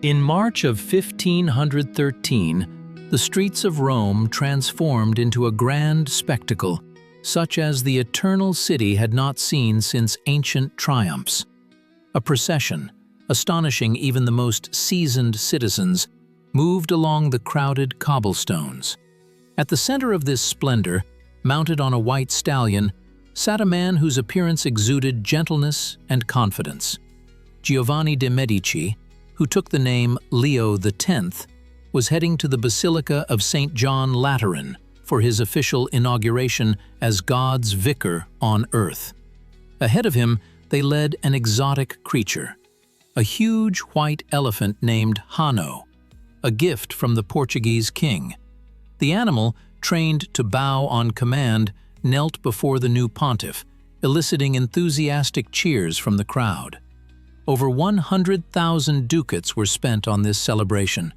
In March of 1513, the streets of Rome transformed into a grand spectacle, such as the eternal city had not seen since ancient triumphs. A procession, astonishing even the most seasoned citizens, moved along the crowded cobblestones. At the center of this splendor, mounted on a white stallion, sat a man whose appearance exuded gentleness and confidence. Giovanni de' Medici, who took the name Leo X, was heading to the Basilica of St. John Lateran for his official inauguration as God's vicar on earth. Ahead of him, they led an exotic creature, a huge white elephant named Hano, a gift from the Portuguese king. The animal, trained to bow on command, knelt before the new pontiff, eliciting enthusiastic cheers from the crowd. Over 100,000 ducats were spent on this celebration,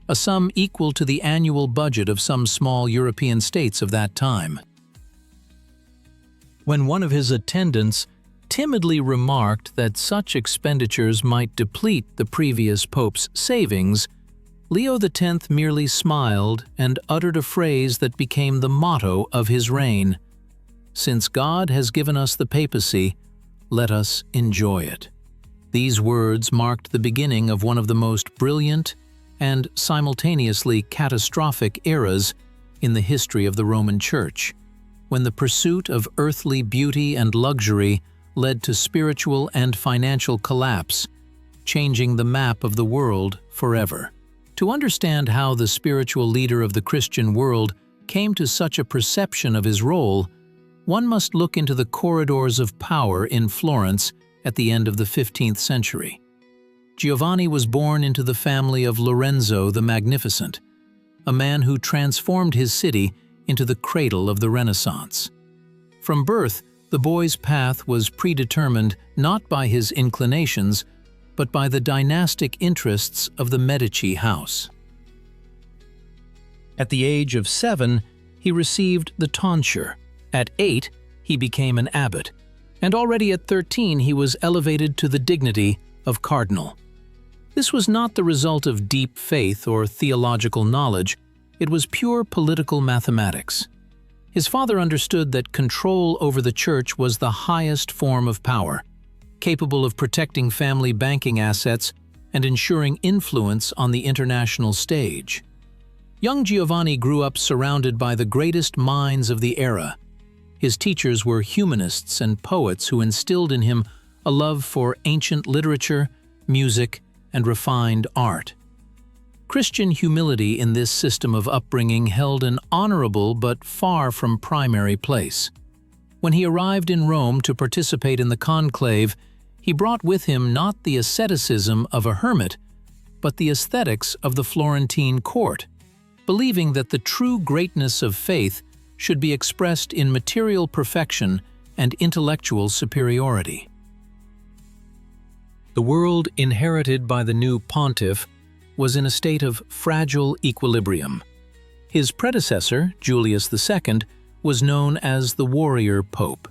a sum equal to the annual budget of some small European states of that time. When one of his attendants timidly remarked that such expenditures might deplete the previous pope's savings, Leo X merely smiled and uttered a phrase that became the motto of his reign: "Since God has given us the papacy, let us enjoy it." These words marked the beginning of one of the most brilliant and simultaneously catastrophic eras in the history of the Roman Church, when the pursuit of earthly beauty and luxury led to spiritual and financial collapse, changing the map of the world forever. To understand how the spiritual leader of the Christian world came to such a perception of his role, one must look into the corridors of power in Florence at the end of the 15th century. Giovanni was born into the family of Lorenzo the Magnificent, a man who transformed his city into the cradle of the Renaissance. From birth, the boy's path was predetermined not by his inclinations, but by the dynastic interests of the Medici house. At the age of 7, he received the tonsure. At 8, he became an abbot, and already at 13 he was elevated to the dignity of cardinal. This was not the result of deep faith or theological knowledge, it was pure political mathematics. His father understood that control over the church was the highest form of power, capable of protecting family banking assets and ensuring influence on the international stage. Young Giovanni grew up surrounded by the greatest minds of the era. His teachers were humanists and poets who instilled in him a love for ancient literature, music, and refined art. Christian humility in this system of upbringing held an honorable but far from primary place. When he arrived in Rome to participate in the conclave, he brought with him not the asceticism of a hermit, but the aesthetics of the Florentine court, believing that the true greatness of faith should be expressed in material perfection and intellectual superiority. The world inherited by the new pontiff was in a state of fragile equilibrium. His predecessor, Julius II, was known as the warrior pope,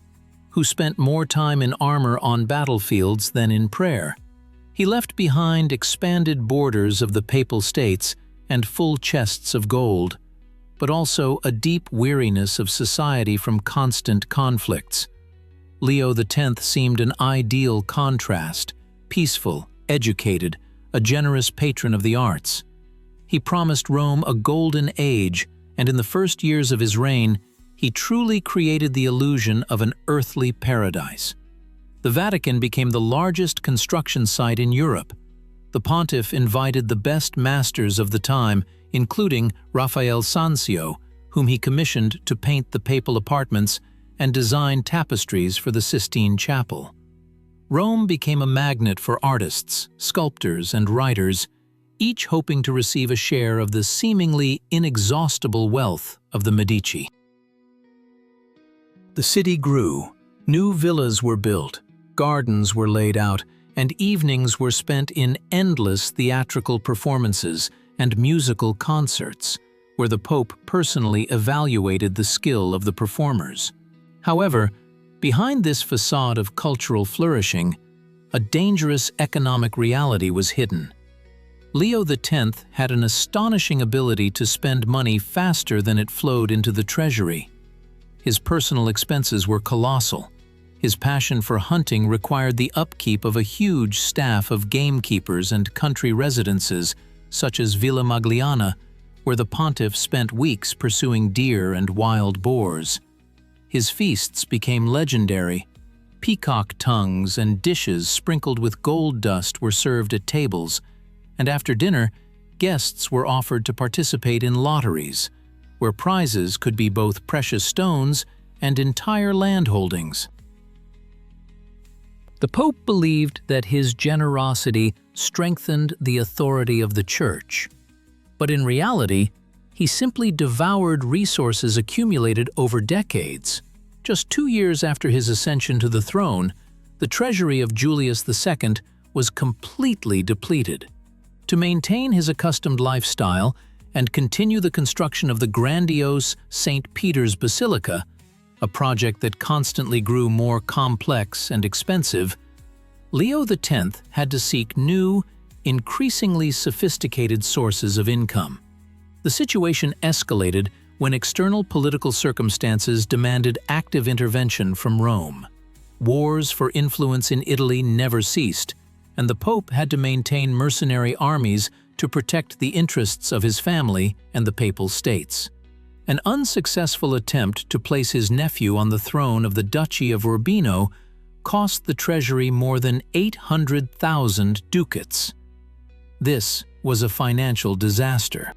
who spent more time in armor on battlefields than in prayer. He left behind expanded borders of the papal states and full chests of gold, but also a deep weariness of society from constant conflicts. Leo X seemed an ideal contrast, peaceful, educated, a generous patron of the arts. He promised Rome a golden age, and in the first years of his reign, he truly created the illusion of an earthly paradise. The Vatican became the largest construction site in Europe. The pontiff invited the best masters of the time, including Raphael Sanzio, whom he commissioned to paint the papal apartments and design tapestries for the Sistine Chapel. Rome became a magnet for artists, sculptors, and writers, each hoping to receive a share of the seemingly inexhaustible wealth of the Medici. The city grew. New villas were built, gardens were laid out, and evenings were spent in endless theatrical performances and musical concerts, where the Pope personally evaluated the skill of the performers. However, behind this facade of cultural flourishing, a dangerous economic reality was hidden. Leo X had an astonishing ability to spend money faster than it flowed into the treasury. His personal expenses were colossal. His passion for hunting required the upkeep of a huge staff of gamekeepers and country residences, such as Villa Magliana, where the pontiff spent weeks pursuing deer and wild boars. His feasts became legendary. Peacock tongues and dishes sprinkled with gold dust were served at tables, and after dinner, guests were offered to participate in lotteries, where prizes could be both precious stones and entire landholdings. The Pope believed that his generosity strengthened the authority of the Church. But in reality, he simply devoured resources accumulated over decades. Just 2 years after his ascension to the throne, the treasury of Julius II was completely depleted. To maintain his accustomed lifestyle and continue the construction of the grandiose St. Peter's Basilica, a project that constantly grew more complex and expensive, Leo X had to seek new, increasingly sophisticated sources of income. The situation escalated when external political circumstances demanded active intervention from Rome. Wars for influence in Italy never ceased, and the Pope had to maintain mercenary armies to protect the interests of his family and the Papal States. An unsuccessful attempt to place his nephew on the throne of the Duchy of Urbino cost the treasury more than 800,000 ducats. This was a financial disaster.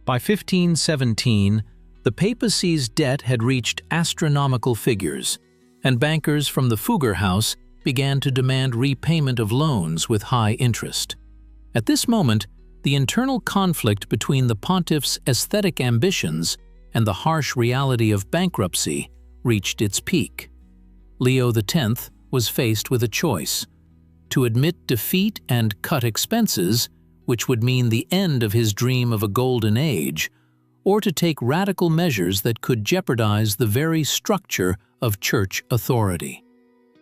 By 1517, the papacy's debt had reached astronomical figures, and bankers from the Fugger House began to demand repayment of loans with high interest. At this moment, the internal conflict between the pontiff's aesthetic ambitions and the harsh reality of bankruptcy reached its peak. Leo X was faced with a choice: to admit defeat and cut expenses, which would mean the end of his dream of a golden age, or to take radical measures that could jeopardize the very structure of church authority.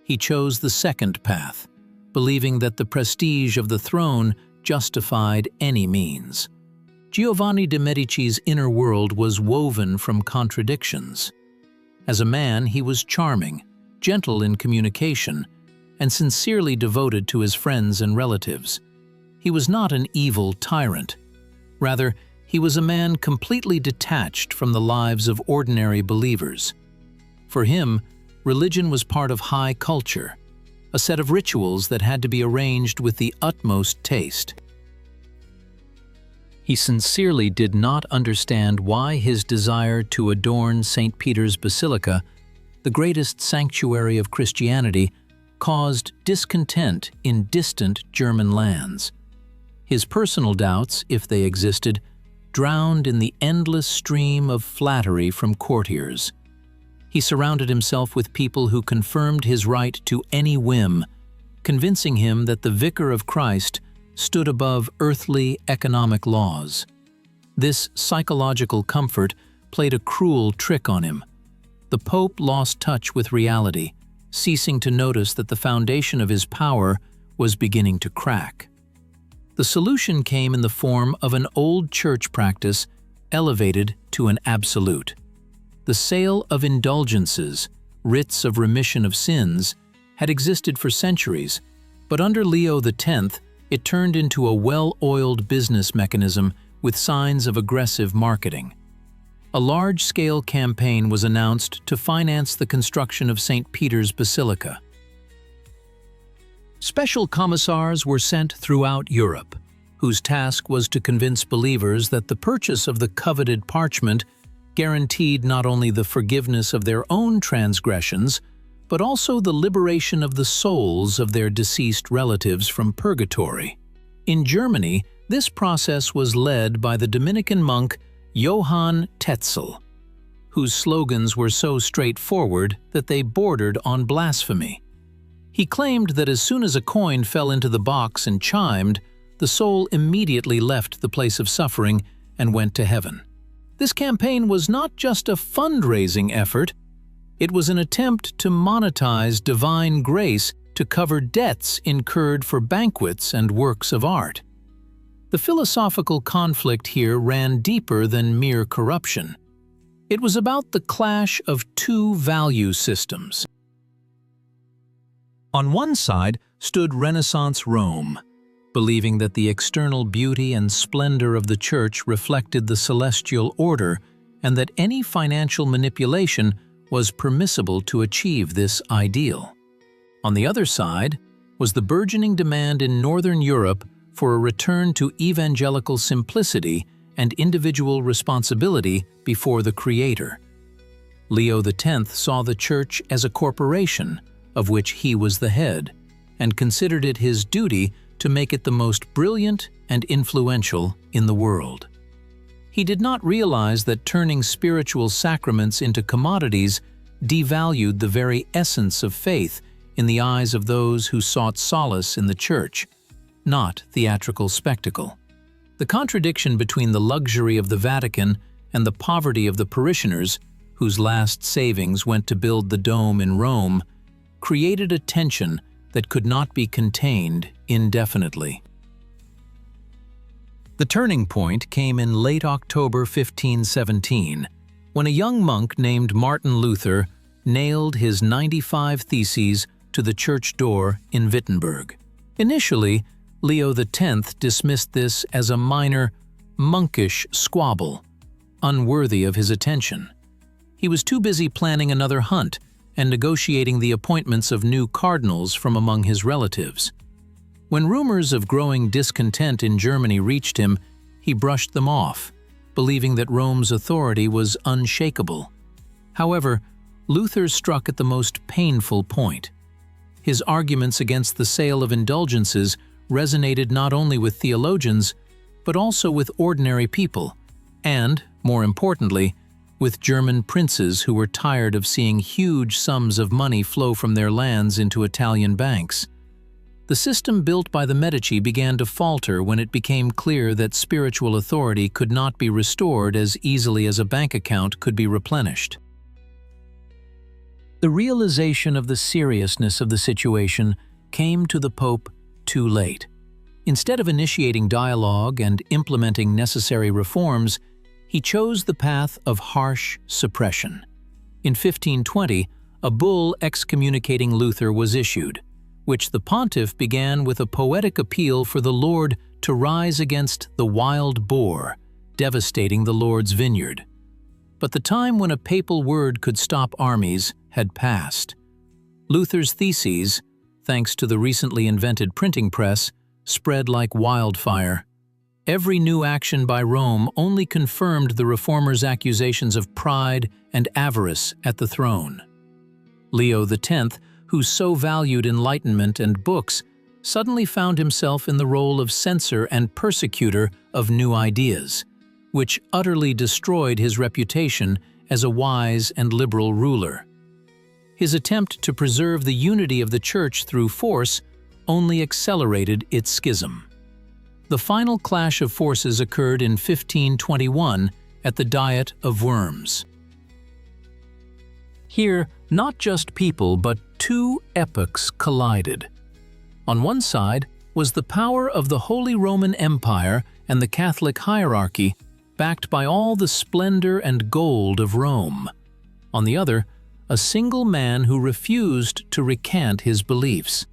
He chose the second path, believing that the prestige of the throne justified any means. Giovanni de' Medici's inner world was woven from contradictions. As a man, he was charming, gentle in communication, and sincerely devoted to his friends and relatives. He was not an evil tyrant. Rather, he was a man completely detached from the lives of ordinary believers. For him, religion was part of high culture, a set of rituals that had to be arranged with the utmost taste. He sincerely did not understand why his desire to adorn St. Peter's Basilica, the greatest sanctuary of Christianity, caused discontent in distant German lands. His personal doubts, if they existed, drowned in the endless stream of flattery from courtiers. He surrounded himself with people who confirmed his right to any whim, convincing him that the Vicar of Christ stood above earthly economic laws. This psychological comfort played a cruel trick on him. The Pope lost touch with reality, ceasing to notice that the foundation of his power was beginning to crack. The solution came in the form of an old church practice elevated to an absolute. The sale of indulgences, writs of remission of sins, had existed for centuries, but under Leo X, it turned into a well-oiled business mechanism with signs of aggressive marketing. A large-scale campaign was announced to finance the construction of St. Peter's Basilica. Special commissars were sent throughout Europe, whose task was to convince believers that the purchase of the coveted parchment guaranteed not only the forgiveness of their own transgressions, but also the liberation of the souls of their deceased relatives from purgatory. In Germany, this process was led by the Dominican monk Johann Tetzel, whose slogans were so straightforward that they bordered on blasphemy. He claimed that as soon as a coin fell into the box and chimed, the soul immediately left the place of suffering and went to heaven. This campaign was not just a fundraising effort, it was an attempt to monetize divine grace to cover debts incurred for banquets and works of art. The philosophical conflict here ran deeper than mere corruption. It was about the clash of two value systems. On one side stood Renaissance Rome, believing that the external beauty and splendor of the Church reflected the celestial order and that any financial manipulation was permissible to achieve this ideal. On the other side was the burgeoning demand in Northern Europe for a return to evangelical simplicity and individual responsibility before the Creator. Leo X saw the Church as a corporation, of which he was the head, and considered it his duty to make it the most brilliant and influential in the world. He did not realize that turning spiritual sacraments into commodities devalued the very essence of faith in the eyes of those who sought solace in the Church, not theatrical spectacle. The contradiction between the luxury of the Vatican and the poverty of the parishioners, whose last savings went to build the dome in Rome, created a tension that could not be contained indefinitely. The turning point came in late October 1517, when a young monk named Martin Luther nailed his 95 Theses to the church door in Wittenberg. Initially, Leo X dismissed this as a minor, monkish squabble, unworthy of his attention. He was too busy planning another hunt and negotiating the appointments of new cardinals from among his relatives. When rumors of growing discontent in Germany reached him, he brushed them off, believing that Rome's authority was unshakable. However, Luther struck at the most painful point. His arguments against the sale of indulgences resonated not only with theologians, but also with ordinary people, and, more importantly, with German princes who were tired of seeing huge sums of money flow from their lands into Italian banks. The system built by the Medici began to falter when it became clear that spiritual authority could not be restored as easily as a bank account could be replenished. The realization of the seriousness of the situation came to the Pope too late. Instead of initiating dialogue and implementing necessary reforms, he chose the path of harsh suppression. In 1520, a bull excommunicating Luther was issued, which the pontiff began with a poetic appeal for the Lord to rise against the wild boar, devastating the Lord's vineyard. But the time when a papal word could stop armies had passed. Luther's theses, thanks to the recently invented printing press, spread like wildfire. Every new action by Rome only confirmed the reformers' accusations of pride and avarice at the throne. Leo X, who so valued enlightenment and books, suddenly found himself in the role of censor and persecutor of new ideas, which utterly destroyed his reputation as a wise and liberal ruler. His attempt to preserve the unity of the Church through force only accelerated its schism. The final clash of forces occurred in 1521 at the Diet of Worms. Here, not just people but two epochs collided. On one side was the power of the Holy Roman Empire and the Catholic hierarchy, backed by all the splendor and gold of Rome. On the other, a single man who refused to recant his beliefs.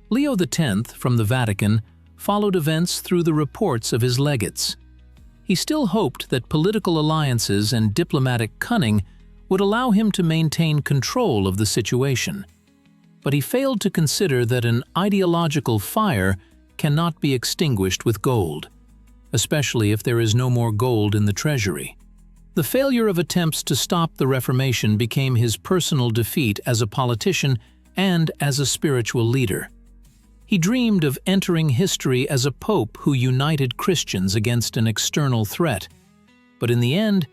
Leo X, from the Vatican, followed events through the reports of his legates. He still hoped that political alliances and diplomatic cunning would allow him to maintain control of the situation. But he failed to consider that an ideological fire cannot be extinguished with gold, especially if there is no more gold in the treasury. The failure of attempts to stop the Reformation became his personal defeat as a politician and as a spiritual leader. He dreamed of entering history as a pope who united Christians against an external threat, but in the end,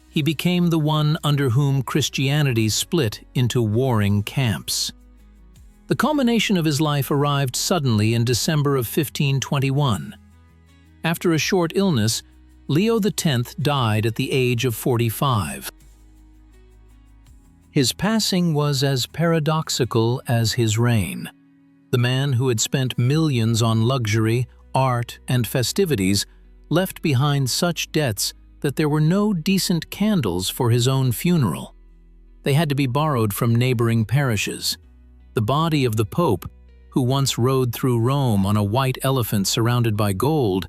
he became the one under whom Christianity split into warring camps. The culmination of his life arrived suddenly in December of 1521. After a short illness, Leo X died at the age of 45. His passing was as paradoxical as his reign. The man who had spent millions on luxury, art, and festivities left behind such debts that there were no decent candles for his own funeral. They had to be borrowed from neighboring parishes. The body of the Pope, who once rode through Rome on a white elephant surrounded by gold,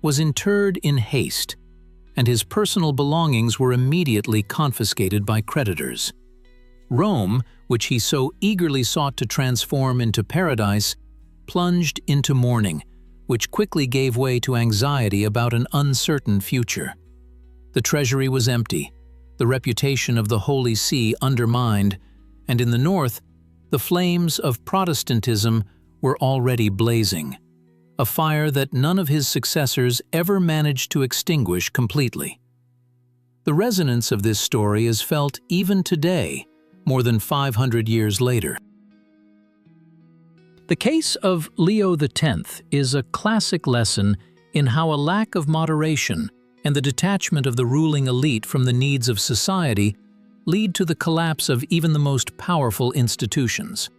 was interred in haste, and his personal belongings were immediately confiscated by creditors. Rome, which he so eagerly sought to transform into paradise, plunged into mourning, which quickly gave way to anxiety about an uncertain future. The treasury was empty, the reputation of the Holy See undermined, and in the north, the flames of Protestantism were already blazing, a fire that none of his successors ever managed to extinguish completely. The resonance of this story is felt even today, more than 500 years later. The case of Leo X is a classic lesson in how a lack of moderation and the detachment of the ruling elite from the needs of society lead to the collapse of even the most powerful institutions.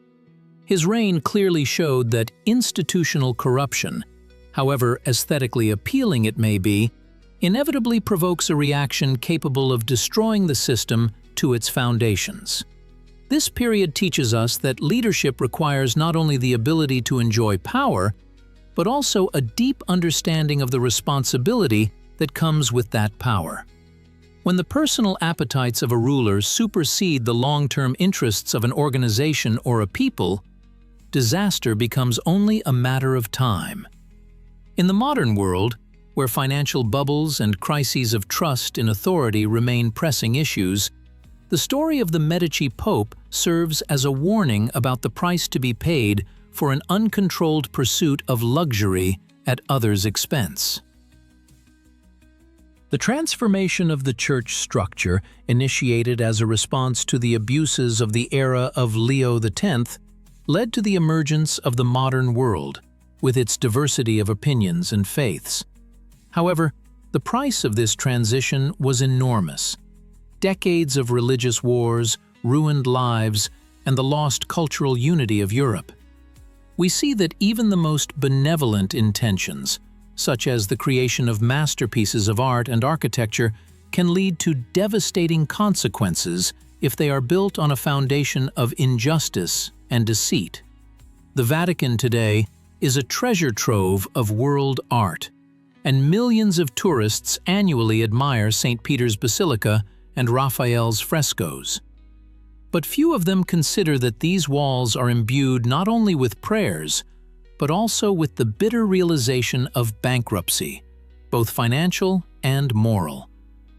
His reign clearly showed that institutional corruption, however aesthetically appealing it may be, inevitably provokes a reaction capable of destroying the system to its foundations. This period teaches us that leadership requires not only the ability to enjoy power, but also a deep understanding of the responsibility that comes with that power. When the personal appetites of a ruler supersede the long-term interests of an organization or a people, disaster becomes only a matter of time. In the modern world, where financial bubbles and crises of trust in authority remain pressing issues, the story of the Medici Pope serves as a warning about the price to be paid for an uncontrolled pursuit of luxury at others' expense. The transformation of the church structure, initiated as a response to the abuses of the era of Leo X, led to the emergence of the modern world, with its diversity of opinions and faiths. However, the price of this transition was enormous. Decades of religious wars, ruined lives, and the lost cultural unity of Europe. We see that even the most benevolent intentions, such as the creation of masterpieces of art and architecture, can lead to devastating consequences if they are built on a foundation of injustice and deceit. The Vatican today is a treasure trove of world art, and millions of tourists annually admire St. Peter's Basilica and Raphael's frescoes. But few of them consider that these walls are imbued not only with prayers, but also with the bitter realization of bankruptcy, both financial and moral,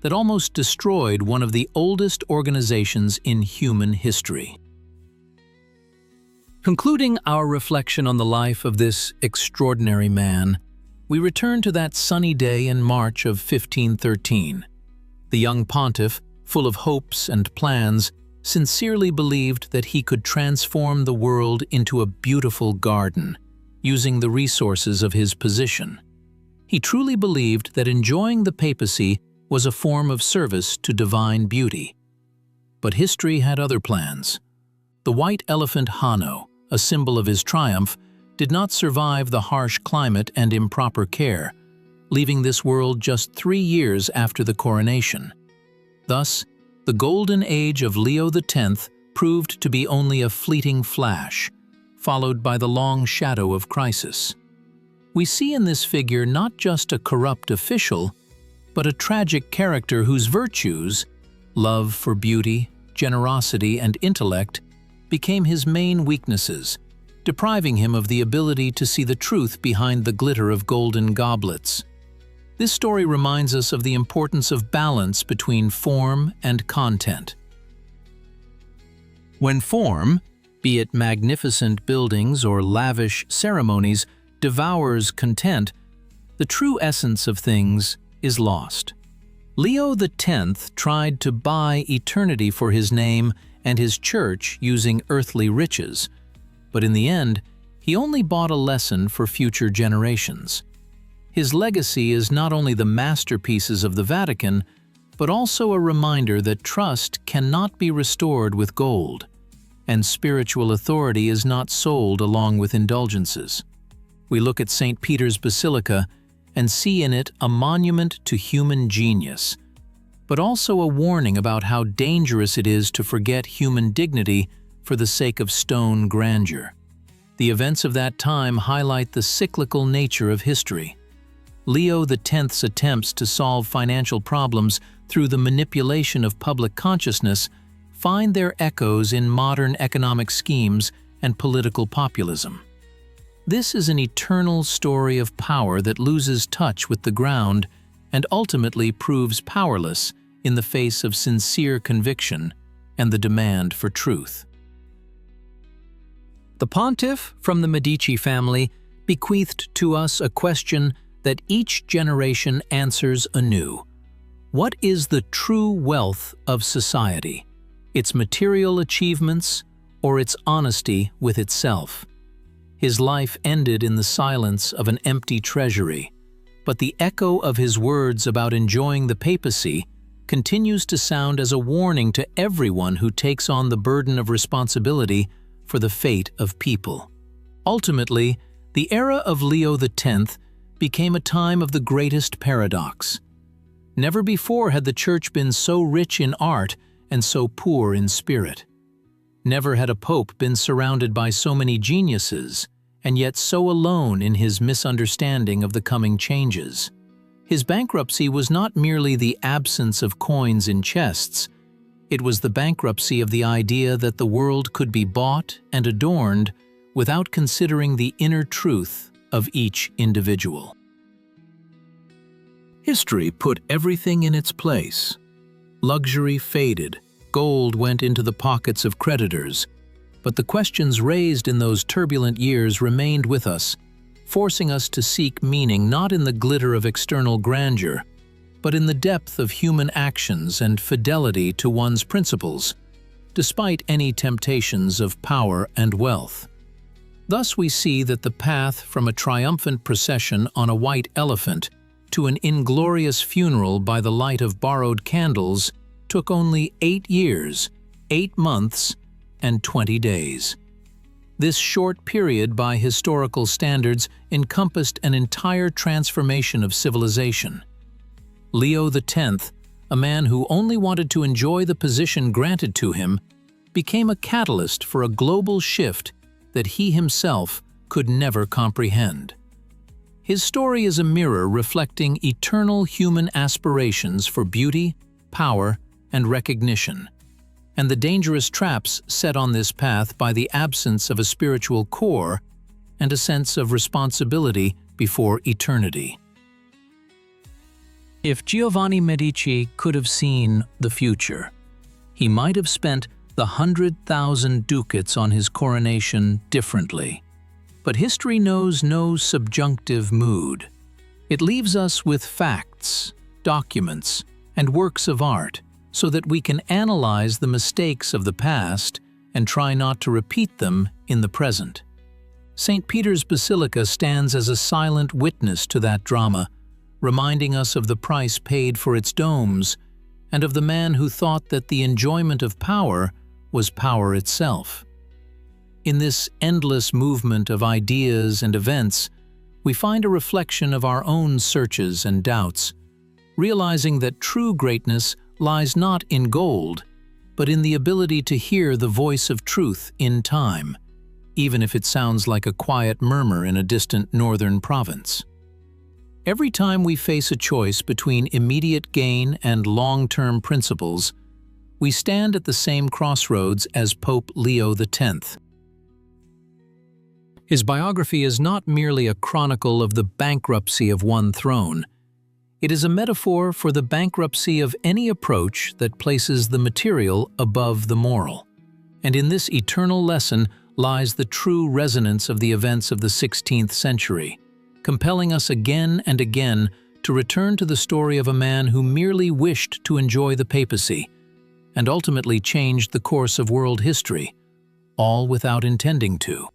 that almost destroyed one of the oldest organizations in human history. Concluding our reflection on the life of this extraordinary man, we return to that sunny day in March of 1513. The young pontiff, full of hopes and plans, sincerely believed that he could transform the world into a beautiful garden, using the resources of his position. He truly believed that enjoying the papacy was a form of service to divine beauty. But history had other plans. The white elephant Hanno, a symbol of his triumph, did not survive the harsh climate and improper care, leaving this world just 3 years after the coronation. Thus, the golden age of Leo X proved to be only a fleeting flash, followed by the long shadow of crisis. We see in this figure not just a corrupt official, but a tragic character whose virtues, love for beauty, generosity, and intellect, became his main weaknesses, depriving him of the ability to see the truth behind the glitter of golden goblets. This story reminds us of the importance of balance between form and content. When form, be it magnificent buildings or lavish ceremonies, devours content, the true essence of things is lost. Leo X tried to buy eternity for his name and his church using earthly riches, but in the end, he only bought a lesson for future generations. His legacy is not only the masterpieces of the Vatican, but also a reminder that trust cannot be restored with gold. and spiritual authority is not sold along with indulgences. We look at St. Peter's Basilica and see in it a monument to human genius, but also a warning about how dangerous it is to forget human dignity for the sake of stone grandeur. The events of that time highlight the cyclical nature of history. Leo X's attempts to solve financial problems through the manipulation of public consciousness find their echoes in modern economic schemes and political populism. This is an eternal story of power that loses touch with the ground and ultimately proves powerless in the face of sincere conviction and the demand for truth. The pontiff from the Medici family bequeathed to us a question that each generation answers anew. What is the true wealth of society? Its material achievements or its honesty with itself? His life ended in the silence of an empty treasury, but the echo of his words about enjoying the papacy continues to sound as a warning to everyone who takes on the burden of responsibility for the fate of people. Ultimately, the era of Leo X became a time of the greatest paradox. Never before had the Church been so rich in art and so poor in spirit. Never had a pope been surrounded by so many geniuses, and yet so alone in his misunderstanding of the coming changes. His bankruptcy was not merely the absence of coins in chests, it was the bankruptcy of the idea that the world could be bought and adorned without considering the inner truth of each individual. History put everything in its place. Luxury faded, gold went into the pockets of creditors, but the questions raised in those turbulent years remained with us, forcing us to seek meaning not in the glitter of external grandeur, but in the depth of human actions and fidelity to one's principles, despite any temptations of power and wealth. Thus we see that the path from a triumphant procession on a white elephant to an inglorious funeral by the light of borrowed candles took only 8 years, 8 months, and 20 days. This short period by historical standards encompassed an entire transformation of civilization. Leo X, a man who only wanted to enjoy the position granted to him, became a catalyst for a global shift that he himself could never comprehend. His story is a mirror reflecting eternal human aspirations for beauty, power, and recognition, and the dangerous traps set on this path by the absence of a spiritual core and a sense of responsibility before eternity. If Giovanni Medici could have seen the future, he might have spent the 100,000 ducats on his coronation differently. But history knows no subjunctive mood. It leaves us with facts, documents, and works of art so that we can analyze the mistakes of the past and try not to repeat them in the present. St. Peter's Basilica stands as a silent witness to that drama, reminding us of the price paid for its domes and of the man who thought that the enjoyment of power was power itself. In this endless movement of ideas and events, we find a reflection of our own searches and doubts, realizing that true greatness lies not in gold, but in the ability to hear the voice of truth in time, even if it sounds like a quiet murmur in a distant northern province. Every time we face a choice between immediate gain and long-term principles, we stand at the same crossroads as Pope Leo X. His biography is not merely a chronicle of the bankruptcy of one throne. It is a metaphor for the bankruptcy of any approach that places the material above the moral. And in this eternal lesson lies the true resonance of the events of the 16th century, compelling us again and again to return to the story of a man who merely wished to enjoy the papacy and ultimately changed the course of world history, all without intending to.